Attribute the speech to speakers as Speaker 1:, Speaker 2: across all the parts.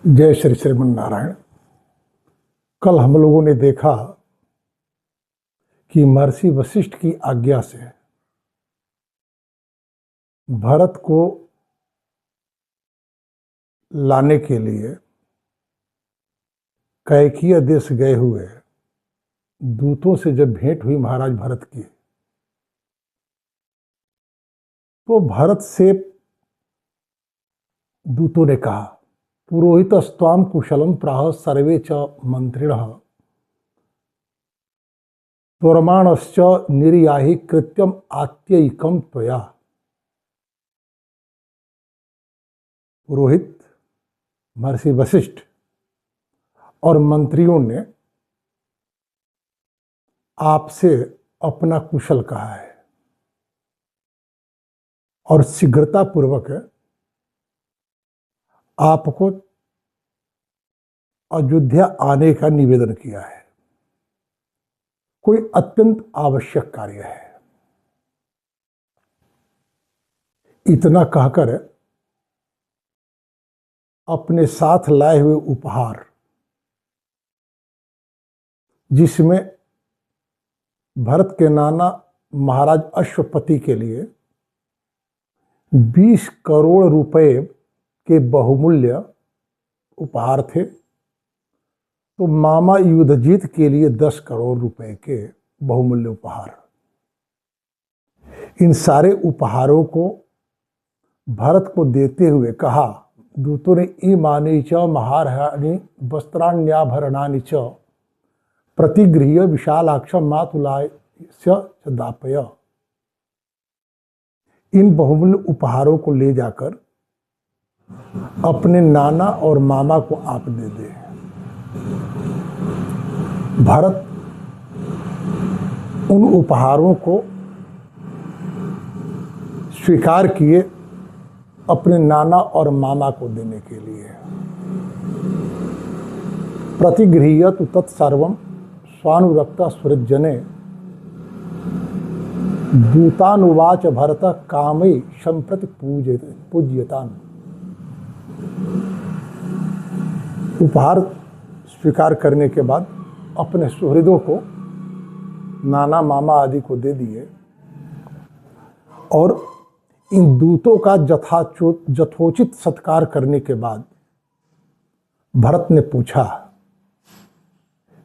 Speaker 1: जय श्री श्रीमन नारायण। कल हम लोगों ने देखा कि महर्षि वशिष्ठ की आज्ञा से भरत को लाने के लिए कैकेयी देश गए हुए दूतों से जब भेंट हुई महाराज भरत की, तो भरत से दूतों ने कहा, पुरोहितस्त्वां कुशलं प्राह सर्वे च मंत्रिणः त्वरमाणश्च निर्याहि कृत्यम आत्ययिकं त्वया। पुरोहित महर्षि वशिष्ठ और मंत्रियों ने आपसे अपना कुशल कहा है और शीघ्रता पूर्वक आपको अयोध्या आने का निवेदन किया है। कोई अत्यंत आवश्यक कार्य है। इतना कहकर अपने साथ लाए हुए उपहार, जिसमें भरत के नाना महाराज अश्वपति के लिए 20 करोड़ रुपए के बहुमूल्य उपहार थे, तो मामा युद्धजीत के लिए 10 करोड़ रुपए के बहुमूल्य उपहार। इन सारे उपहारों को भरत को देते हुए कहा, दूतों ने इमानि च महारहानि वस्त्राण्याभरणानि च प्रतिगृह्य विशालाक्ष मातुलाय दापय। इन बहुमूल्य उपहारों को ले जाकर अपने नाना और मामा को आप दे दे। भरत उन उपहारों को स्वीकार किए अपने नाना और मामा को देने के लिए। प्रतिगृह्यतु तत्सर्वं स्वानुरक्ता सुहृज्जने दूतानुवाच भरत कामई संप्रति पूज्यतान्। उपहार स्वीकार करने के बाद अपने सुहृदों को, नाना मामा आदि को दे दिए और इन दूतों का यथोचित सत्कार करने के बाद भरत ने पूछा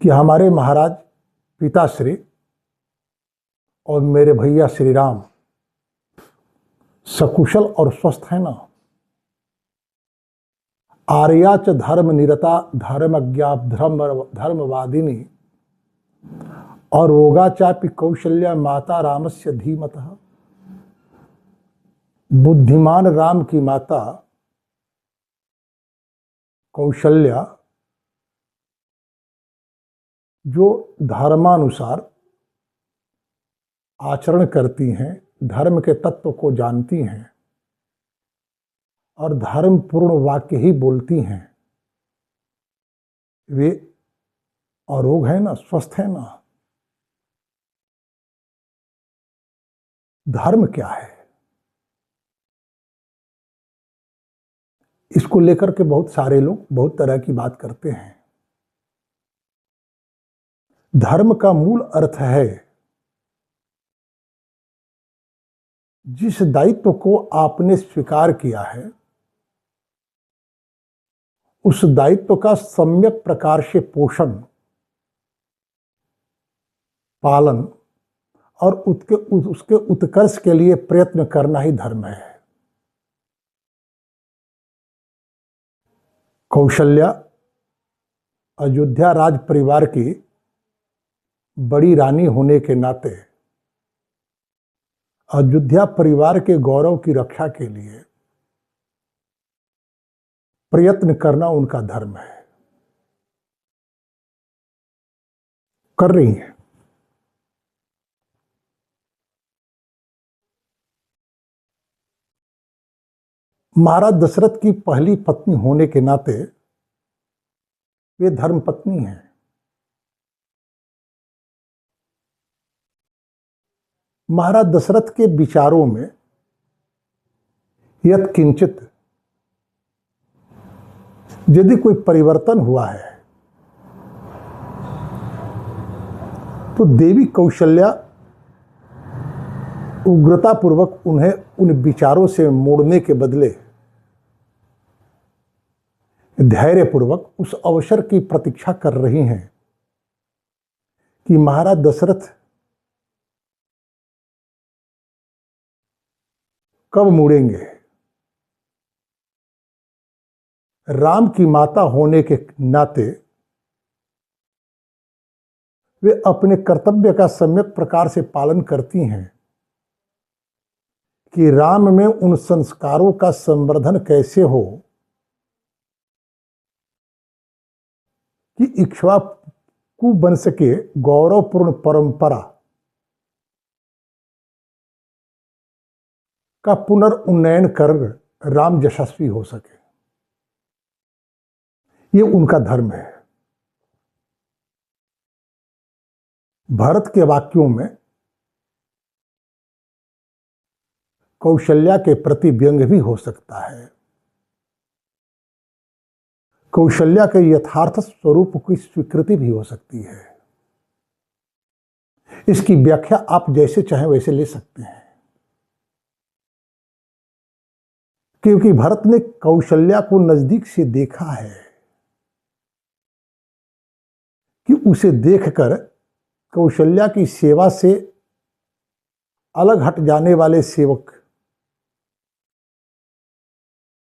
Speaker 1: कि हमारे महाराज पिताश्री और मेरे भैया श्री राम सकुशल और स्वस्थ है ना? आर्या च धर्म निरता धर्मज्ञा धर्मवादिनी और रोगा चापि कौशल्या माता रामस्य धीमतः। बुद्धिमान राम की माता कौशल्या जो धर्मानुसार आचरण करती हैं, धर्म के तत्व को जानती हैं और धर्मपूर्ण वाक्य ही बोलती हैं, वे अरोग है ना, स्वस्थ है ना? धर्म क्या है? इसको लेकर के बहुत सारे लोग बहुत तरह की बात करते हैं। धर्म का मूल अर्थ है जिस दायित्व को आपने स्वीकार किया है उस दायित्व का सम्यक प्रकार से पोषण, पालन और उसके उत्कर्ष के लिए प्रयत्न करना ही धर्म है। कौशल्या अयोध्या राज परिवार की बड़ी रानी होने के नाते अयोध्या परिवार के गौरव की रक्षा के लिए प्रयत्न करना उनका धर्म है, कर रही हैं। महाराज दशरथ की पहली पत्नी होने के नाते वे धर्मपत्नी हैं। महाराज दशरथ के विचारों में यत्किंचित यदि कोई परिवर्तन हुआ है तो देवी कौशल्या उग्रतापूर्वक उन्हें उन विचारों से मोड़ने के बदले धैर्यपूर्वक उस अवसर की प्रतीक्षा कर रही हैं कि महाराज दशरथ कब मुड़ेंगे। राम की माता होने के नाते वे अपने कर्तव्य का सम्यक प्रकार से पालन करती हैं कि राम में उन संस्कारों का संवर्धन कैसे हो कि इक्ष्वाकु वंश के गौरवपूर्ण परंपरा का पुनर्उन्नयन कर राम यशस्वी हो सके। ये उनका धर्म है। भरत के वाक्यों में कौशल्या के प्रति व्यंग भी हो सकता है। कौशल्या के यथार्थ स्वरूप की स्वीकृति भी हो सकती है। इसकी व्याख्या आप जैसे चाहें वैसे ले सकते हैं, क्योंकि भरत ने कौशल्या को नजदीक से देखा है कि उसे देखकर कौशल्या की सेवा से अलग हट जाने वाले सेवक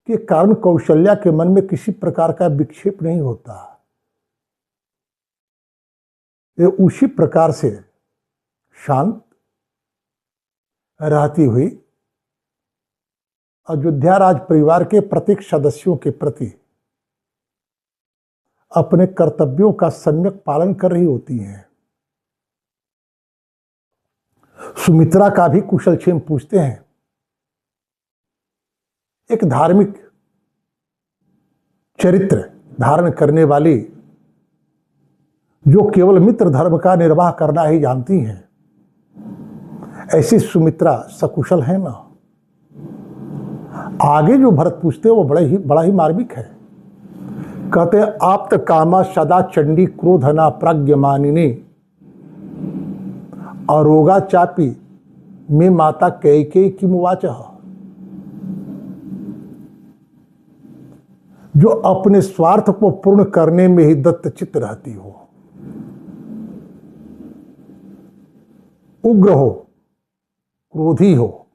Speaker 1: के कारण कौशल्या के मन में किसी प्रकार का विक्षेप नहीं होता। ये उसी प्रकार से शांत रहती हुई अयोध्या राज परिवार के प्रत्येक सदस्यों के प्रति अपने कर्तव्यों का सम्यक पालन कर रही होती हैं। सुमित्रा का भी कुशलक्षेम पूछते हैं। एक धार्मिक चरित्र धारण करने वाली जो केवल मित्र धर्म का निर्वाह करना ही जानती हैं, ऐसी सुमित्रा सकुशल है ना। आगे जो भरत पूछते हैं वो बड़ा ही मार्मिक है। कहते हैं आप्त कामा सदा चंडी क्रोधना प्राज्ञमानिनी अरोगा चापी में माता कैकेयी किमुवाच। जो अपने स्वार्थ को पूर्ण करने में ही दत्तचित्त रहती हो, उग्र हो, क्रोधी हो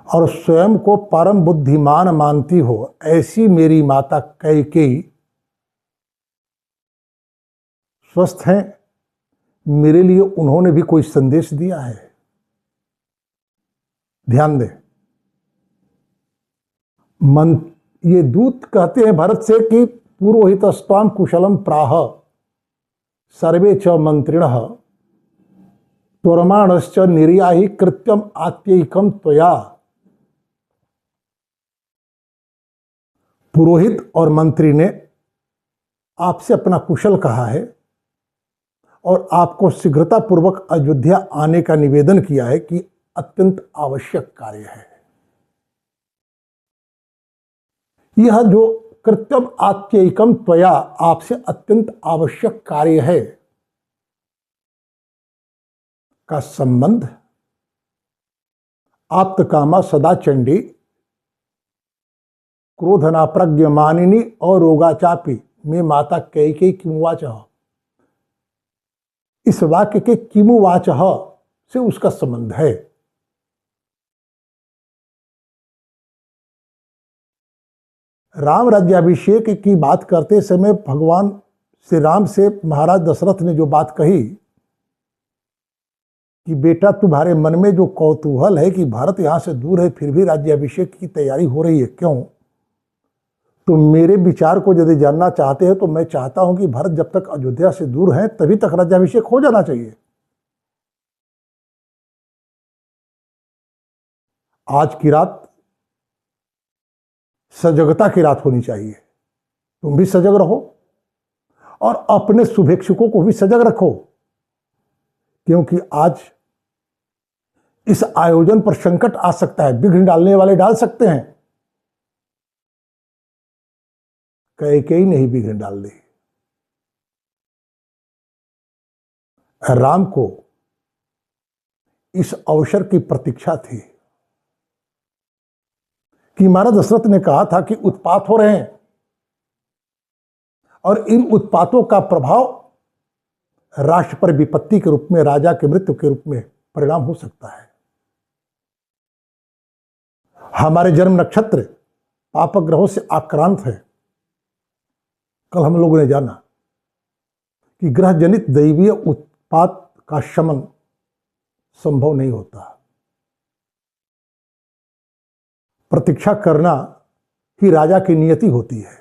Speaker 1: और स्वयं को परम बुद्धिमान मानती हो, ऐसी मेरी माता कैकेयी स्वस्थ हैं। मेरे लिए उन्होंने भी कोई संदेश दिया है। ध्यान दें, ये दूत कहते हैं भरत से कि पुरोहितस्त्वां कुशलम प्राह सर्वे च मंत्रिणः त्वरमाणश्च निर्याहि कृत्यम आत्ययिकम त्वया। पुरोहित और मंत्री ने आपसे अपना कुशल कहा है और आपको शीघ्रतापूर्वक अयोध्या आने का निवेदन किया है कि अत्यंत आवश्यक कार्य है। यह जो कृत्यम आत्ययिकम त्वया आपसे अत्यंत आवश्यक कार्य है का संबंध आप्तकामा सदा चंडी क्रोधना प्रज्ञमानिनी और रोगाचापी में माता कैकेयी किमुवाच, इस वाक्य के किमुवाच से उसका संबंध है। राम राज्याभिषेक की बात करते समय भगवान श्री राम से महाराज दशरथ ने जो बात कही कि बेटा तुम्हारे मन में जो कौतूहल है कि भारत यहाँ से दूर है फिर भी राज्याभिषेक की तैयारी हो रही है, क्यों? तो मेरे विचार को यदि जानना चाहते हैं तो मैं चाहता हूं कि भारत जब तक अयोध्या से दूर है तभी तक राज्याभिषेक हो जाना चाहिए। आज की रात सजगता की रात होनी चाहिए। तुम भी सजग रहो और अपने शुभेच्छुकों को भी सजग रखो, क्योंकि आज इस आयोजन पर संकट आ सकता है। विघ्न डालने वाले डाल सकते हैं। कैकेयी ने ही बिघड़ डाल दी। राम को इस अवसर की प्रतीक्षा थी कि महाराज दशरथ ने कहा था कि उत्पात हो रहे हैं और इन उत्पातों का प्रभाव राष्ट्र पर विपत्ति के रूप में, राजा के मृत्यु के रूप में परिणाम हो सकता है। हमारे जन्म नक्षत्र पाप ग्रहों से आक्रांत है। कल हम लोगों ने जाना कि ग्रह जनित दैवीय उत्पात का शमन संभव नहीं होता। प्रतीक्षा करना ही राजा की नियति होती है।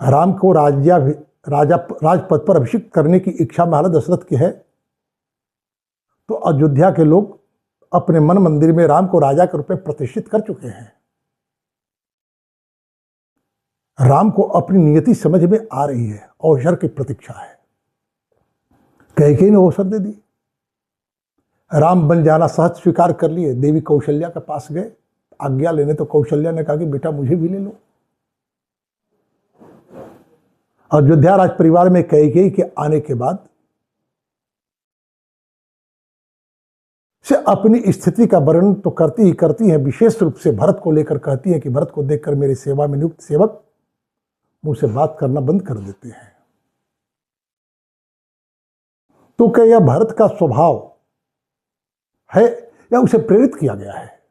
Speaker 1: राम को राजपद पर अभिषिक्त करने की इच्छा महाराज दशरथ की है, तो अयोध्या के लोग अपने मन मंदिर में राम को राजा के रूप में प्रतिष्ठित कर चुके हैं। राम को अपनी नियति समझ में आ रही है, अवसर की प्रतीक्षा है। कैकेयी ने अवसर दे दी। राम बन जाना सहज स्वीकार कर लिए। देवी कौशल्या के पास गए आज्ञा लेने, तो कौशल्या ने कहा कि बेटा मुझे भी ले लो। अयोध्या राज परिवार में कैकेयी के आने के बाद से अपनी स्थिति का वर्णन तो करती है, विशेष रूप से भरत को लेकर कहती है कि भरत को देखकर मेरी सेवा में नियुक्त सेवक मुंह से बात करना बंद कर देते हैं। तो क्या यह भरत का स्वभाव है या उसे प्रेरित किया गया है?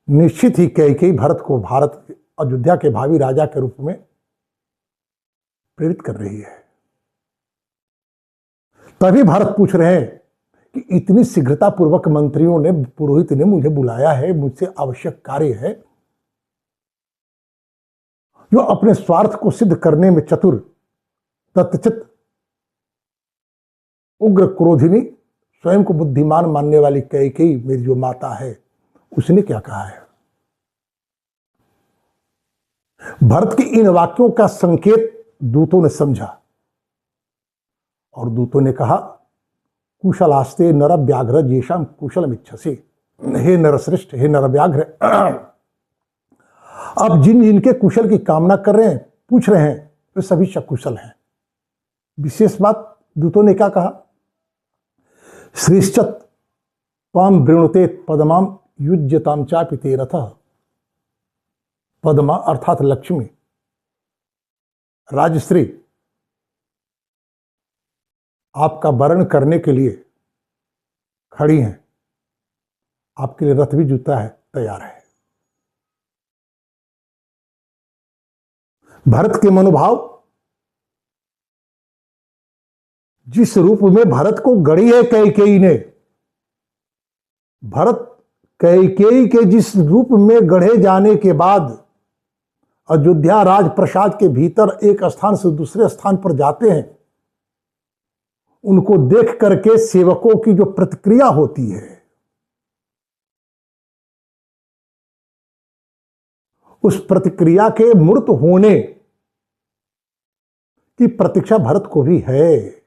Speaker 1: निश्चित ही कैकेयी भरत को अयोध्या के भावी राजा के रूप में प्रेरित कर रही है। तभी भरत पूछ रहे हैं कि इतनी शीघ्रता पूर्वक मंत्रियों ने, पुरोहित ने मुझे बुलाया है, मुझसे आवश्यक कार्य है। जो अपने स्वार्थ को सिद्ध करने में चतुर, तत्चित, उग्र क्रोधिनी, स्वयं को बुद्धिमान मानने वाली कैकेयी मेरी जो माता है, उसने क्या कहा है? भरत के इन वाक्यों का संकेत दूतों ने समझा और दूतों ने कहा, कुशलास्ते नर व्याघ्र येषाम कुशलम इच्छसि। हे नरश्रेष्ठ, हे नर व्याघ्र, अब जिनके कुशल की कामना कर रहे हैं, पूछ रहे हैं, वे सभी सकुशल हैं। विशेष बात दूतों ने क्या कहा? श्रीश्चत त्वाम वृणुते पदमाम युज्यताम चापि ते रथः। पद्मा अर्थात लक्ष्मी, राजश्री, आपका वर्ण करने के लिए खड़ी हैं। आपके लिए रथ भी जुता है, तैयार है। भरत के मनोभाव, जिस रूप में भरत को गढ़ी है कैकेयी ने, भरत कैकेयी के जिस रूप में गढ़े जाने के बाद अयोध्या राजप्रसाद के भीतर एक स्थान से दूसरे स्थान पर जाते हैं, उनको देख करके सेवकों की जो प्रतिक्रिया होती है, उस प्रतिक्रिया के मूर्त होने की प्रतीक्षा भरत को भी है।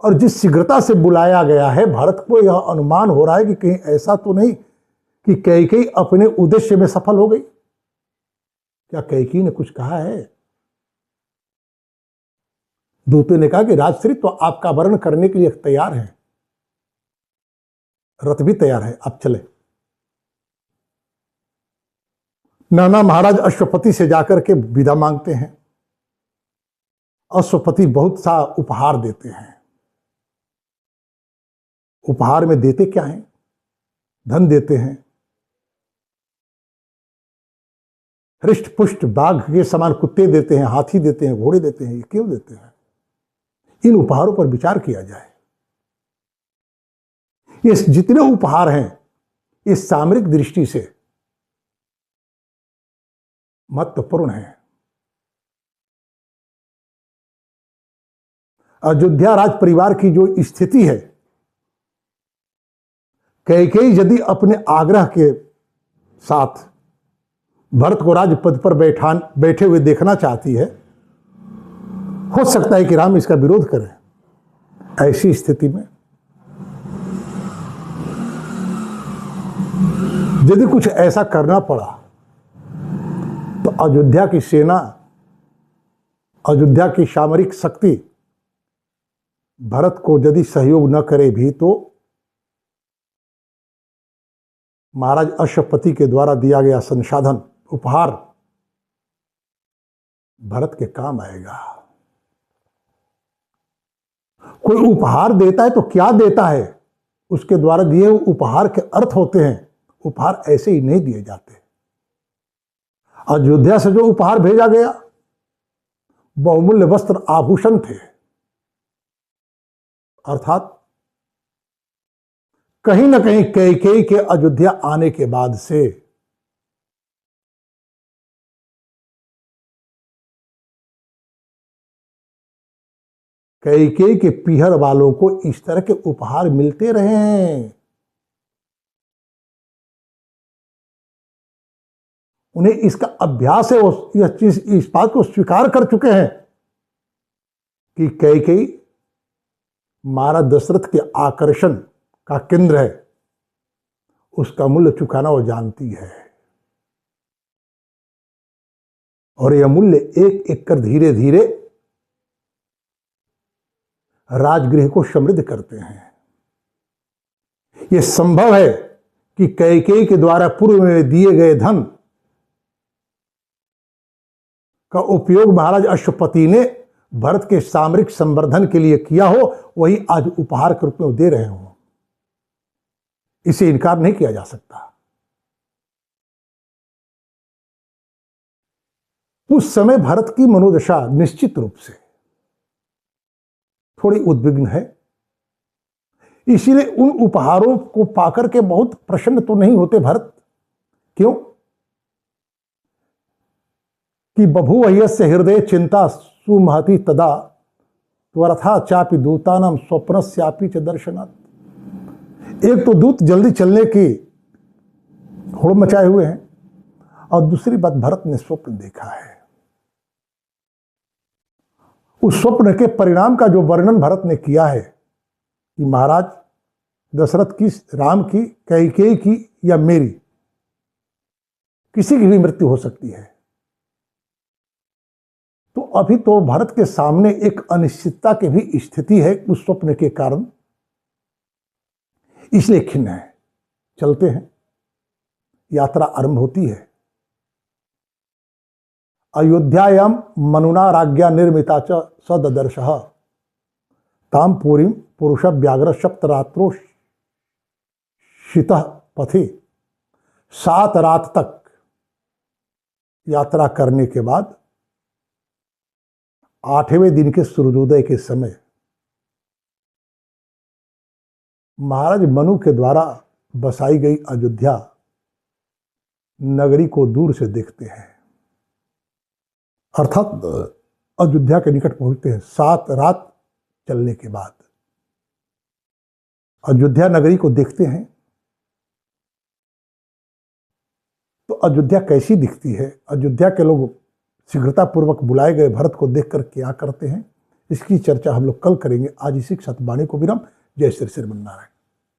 Speaker 1: और जिस शीघ्रता से बुलाया गया है, भरत को यह अनुमान हो रहा है कि कहीं ऐसा तो नहीं कि कैकेयी अपने उद्देश्य में सफल हो गई। क्या कैकेयी ने कुछ कहा है? दूतों ने कहा कि राजश्री, तो आपका वर्ण करने के लिए तैयार है, रथ भी तैयार है, आप चले। नाना महाराज अश्वपति से जाकर के विदा मांगते हैं। अश्वपति बहुत सा उपहार देते हैं। उपहार में देते क्या हैं? धन देते हैं, हृष्ट पुष्ट बाघ के समान कुत्ते देते हैं, हाथी देते हैं, घोड़े देते हैं। ये क्यों देते हैं? इन उपहारों पर विचार किया जाए। ये जितने उपहार हैं, ये सामरिक दृष्टि से महत्वपूर्ण है। अयोध्या राज परिवार की जो स्थिति है, कैकेयी यदि अपने आग्रह के साथ भरत को राजपद पर बैठे हुए देखना चाहती है, हो सकता है कि राम इसका विरोध करें। ऐसी स्थिति में यदि कुछ ऐसा करना पड़ा तो अयोध्या की सेना, अयोध्या की सामरिक शक्ति भरत को यदि सहयोग न करे भी तो महाराज अश्वपति के द्वारा दिया गया संसाधन, उपहार भरत के काम आएगा। कोई उपहार देता है तो क्या देता है, उसके द्वारा दिए हुए उपहार के अर्थ होते हैं। उपहार ऐसे ही नहीं दिए जाते। अयोध्या से जो उपहार भेजा गया बहुमूल्य वस्त्र आभूषण थे, अर्थात कहीं ना कहीं कैकेयी के अयोध्या आने के बाद से कैकेयी के पीहर वालों को इस तरह के उपहार मिलते रहे हैं। उन्हें इसका अभ्यास है, यह चीज इस बात को स्वीकार कर चुके हैं कि कैकेयी महाराज दशरथ के आकर्षण का केंद्र है, उसका मूल्य चुकाना वो जानती है। और यह मूल्य एक एक कर धीरे धीरे राजगृह को समृद्ध करते हैं। यह संभव है कि कैकेयी के द्वारा पूर्व में दिए गए धन का उपयोग महाराज अश्वपति ने भरत के सामरिक संवर्धन के लिए किया हो, वही आज उपहार के रूप में दे रहे हो। इसे इनकार नहीं किया जा सकता। उस समय भरत की मनोदशा निश्चित रूप से थोड़ी उद्विग्न है, इसीलिए उन उपहारों को पाकर के बहुत प्रसन्न तो नहीं होते भरत। क्यों? कि बभूव यस्य हृदय चिंता सुमहति तदा त्वरथा चापि दूतानां स्वप्नस्यापि च दर्शनात्। एक तो दूत जल्दी चलने की होड़ मचाए हुए हैं, और दूसरी बात भरत ने स्वप्न देखा है। उस स्वप्न के परिणाम का जो वर्णन भरत ने किया है कि महाराज दशरथ की, राम की, कैकेयी की या मेरी, किसी की भी मृत्यु हो सकती है। तो अभी तो भरत के सामने एक अनिश्चितता की भी स्थिति है उस स्वप्न के कारण, इसलिए खिन्न है। चलते हैं, यात्रा आरंभ होती है। अयोध्यायां मनुना राज्ञा निर्मिता च सददर्शः ताम पुरीं पुरुष व्याघ्र सप्तरात्रो शितः पथे। 7 रात तक यात्रा करने के बाद 8वें दिन के सूर्योदय के समय महाराज मनु के द्वारा बसाई गई अयोध्या नगरी को दूर से देखते हैं, अर्थात अयोध्या के निकट पहुंचते हैं। 7 रात चलने के बाद अयोध्या नगरी को देखते हैं तो अयोध्या कैसी दिखती है, अयोध्या के लोग शीघ्रतापूर्वक बुलाए गए भरत को देखकर क्या करते हैं, इसकी चर्चा हम लोग कल करेंगे। आज इसी के साथ वाणी को विराम। जय श्री श्रीमन नारायण।